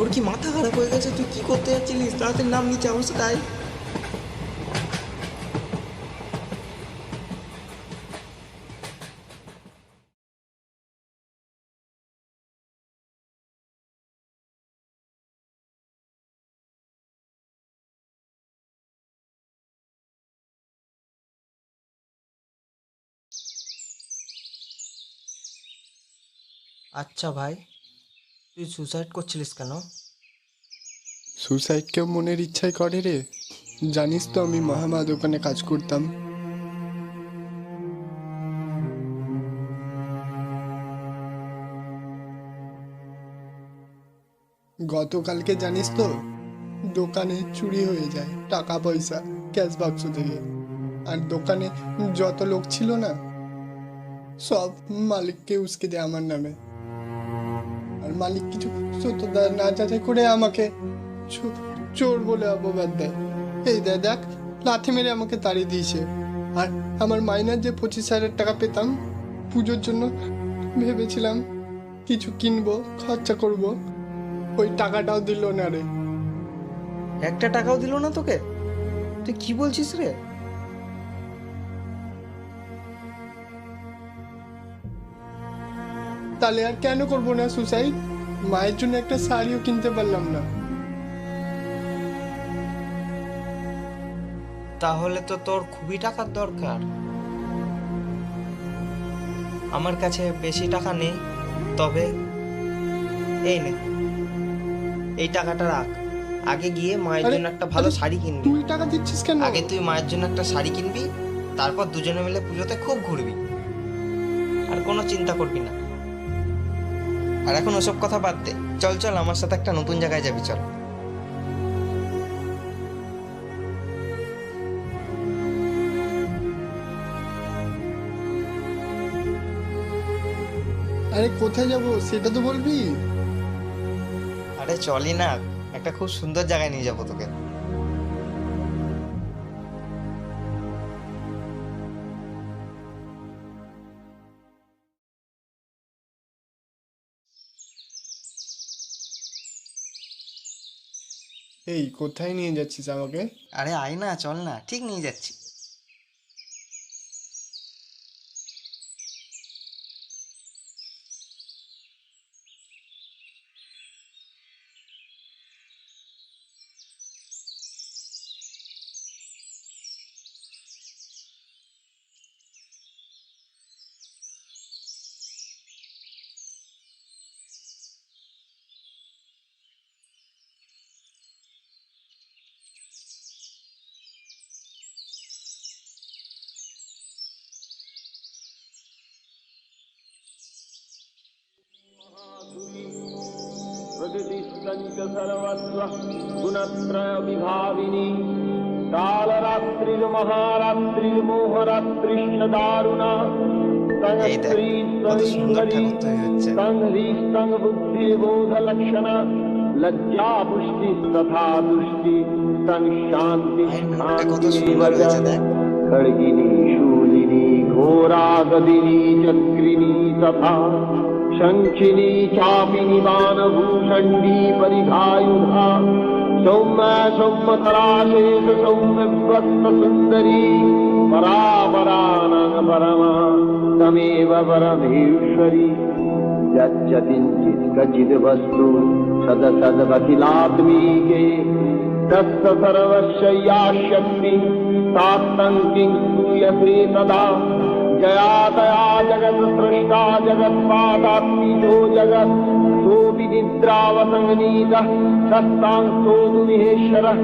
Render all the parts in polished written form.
তোর কি মাথা খারাপ হয়ে গেছে? তুই কি করতে যাচ্ছিলিস? তাড়াতাড়ি নাম নিচে আমার সাথে আয়। আচ্ছা ভাই, তুই সুসাইড করছিলিস কেন? সুসাইড কেউ মনের ইচ্ছায় করে রে? জানিস তো আমি মহামা দোকানে কাজ করতাম। গতকালকে জানিস তো দোকানে চুরি হয়ে যায় টাকা পয়সা, ক্যাশ বাক্স থেকে। আর দোকানে যত লোক ছিল না সব মালিককে উস্কে দেয় আমার নামে। আর মালিক কিছু সত্যতা না যাচাই করে আমাকে চোর বলে অপবাদ দেয়। এই দেখ লাথি মেরে আমাকে তাড়িয়ে দিয়েছে। আর আমার মাইনার যে 25,000 টাকা পেতাম, পুজোর জন্য ভেবেছিলাম কিছু কিনবো, খরচা করব, ওই টাকাটাও দিল না রে। একটা টাকাও দিল না তোকে? তুই কি বলছিস রে? তাহলে আর কেন করবো না সুসাইড? মায়ের জন্য একটা শাড়িও কিনতে পারলাম না। তাহলে তো তোর খুবই টাকার দরকার। আমার কাছে বেশি টাকা নেই, তবে এই নে, এই টাকাটা রাখ। আগে গিয়ে মায়ের জন্য একটা ভালো শাড়ি কিনবি। তুই টাকা দিচ্ছিস কেন? আগে তুই মায়ের জন্য একটা শাড়ি কিনবি, তারপর দুজনে মিলে পুজোতে খুব ঘুরবি, আর কোনো চিন্তা করবি না। আর এখন ওসব কথা বাদ দে, চল চল আমার সাথে একটা নতুন জায়গায় যাবি, চল। আরে কোথায় যাব সেটা তো বলবি। আরে চলই না, একটা খুব সুন্দর জায়গায় নিয়ে যাবো তোকে। এই কোথায় নিয়ে যাচ্ছিস আমাকে? আরে আয় না, চল না, ঠিক নিয়ে যাচ্ছি। प्रकृतिस्तञ्च सर्वस्व गुणत्रयविभाविनी कालरात्रिर्महारात्रिर्मोहरात्रिश्च दारुणा এই দেখ, কত সুন্দর ঠাকুর তৈরি হচ্ছে। बुद्धिर्बोधलक्षणा लज्जा पुष्टिस्तथा तुष्टि शांति মায়ের মুখটা কত সুন্দর হয়েছে দেখ। खड्गिनी शूलिनी घोरा गदिनी चक्रिणी तथा शंखिनी चापिनी बाणभूषण्डी परिघायुधा सौम्या सौम्यतराशेष सौम्यव्रत सुन्दरी परापरानंग परमा तमेव परमेश्वरी यच्चतिञ्चित् कचिद् वस्तु सदसद्वकिलात्मीके तस्य सर्वस्य या शक्ति तात्तं किं स्तूयते तदा जया तया जगत् सृष्टा जगत्पादात्मिको जगत् सोऽपि निद्रावसंनीतः सत्तां स्तोतुमिहेश्वरः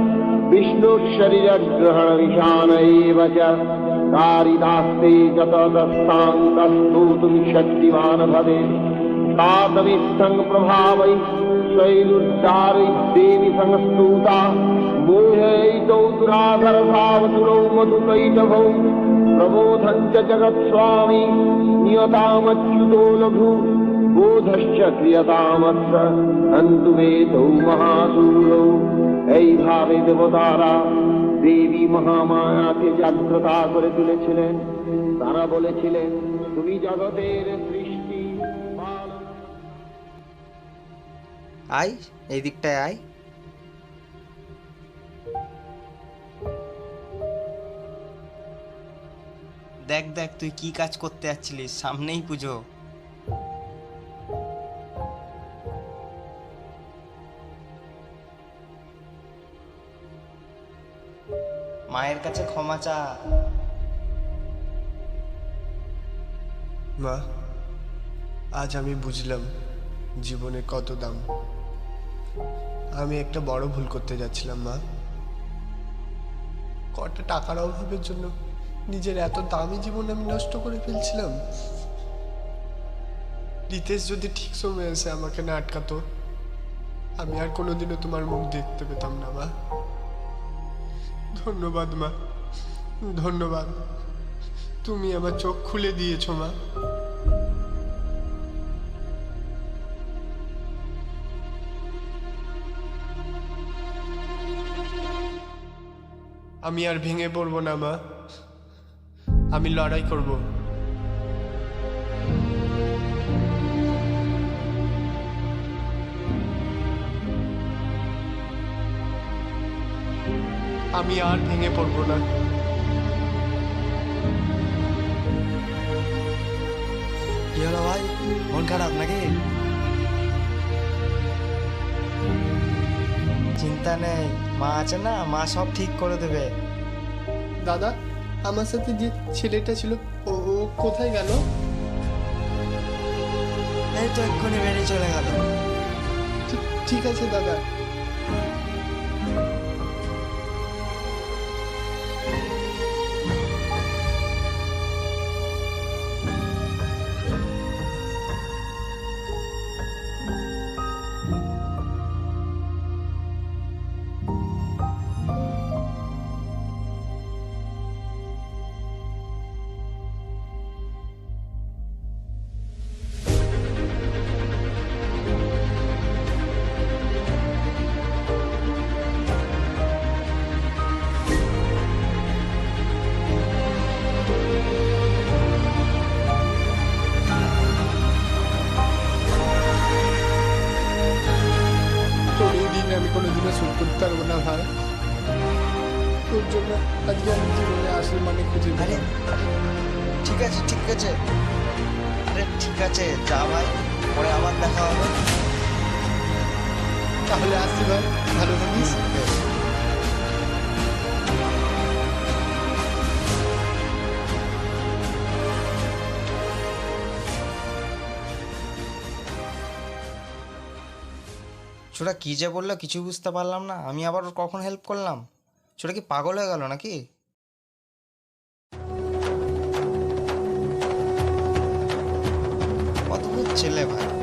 विष्णुशरीरग्रहणविषाण एव च कारिदास्ते जतदस्तां तस्तोतुं शक्तिमान् भवेत् तातमित्थं प्रभावै शैलुद्धारै देवी संस्तूता मोहयितौ दुराधरभावतुरौ मधुकैटभौ प्रबोधं च जगत्स्वामी नियतामच्युतो लघु बोधश्च क्रियतामस्य हन्तु वेदौ महासूरौ এইভাবে দেবতারা দেবী মহামায়াকে জাগ্রতা করে তুলেছিলেন। তারা বলেছিলেন, তুমি জগতের সৃষ্টি পালন। আয়, এই দিকটায় আয়। দেখ দেখ, তুই কি কাজ করতে যাচ্ছিলিস, সামনেই পুজো। মায়ের কাছে ক্ষমা চা। মা, আজ আমি বুঝলাম জীবনে কত দাম। আমি একটা বড় ভুল করতে যাচ্ছিলাম মা। কটা টাকার অভাবের জন্য নিজের এত দামি জীবন আমি নষ্ট করে ফেলছিলাম। রিতেশ যদি ঠিক সময় এসে আমাকে না আটকাতো, আমি আর কোনোদিনও তোমার মুখ দেখতে পেতাম না মা। ধন্যবাদ মা, ধন্যবাদ। তুমি আমার চোখ খুলে দিয়েছো মা। আমি আর ভেঙে পড়বো না মা, আমি লড়াই করব। আমি আর ভেঙে পড়বো না। কি হলো ভাই, মন খারাপ নাকি? চিন্তা নেই, মা আছে না, মা সব ঠিক করে দেবে। দাদা, আমার সাথে যে ছেলেটা ছিল ও ও কোথায় গেল? এই তো এক্ষুনি বেরিয়ে চলে গেল। ঠিক আছে দাদা। তোর এই দিন আমি কোনোদিনও শোধ করতে পারবো না ভাই। তোর জন্য আজকে আমি জীবনে আসল মানে খুঁজে আরে পেলাম। ঠিক আছে ঠিক আছে, আরে ঠিক আছে, যা ভাই, পরে আবার দেখা হবে। তাহলে আসছি ভাই, ভালো থাকিস। ছোটা কি যে বললো কিছু বুঝতে পারলাম না, আমি আবার ওর কখন হেল্প করলাম? ছোটা কি পাগল হয়ে গেল নাকি? অদ্ভুত ছেলে ভাই।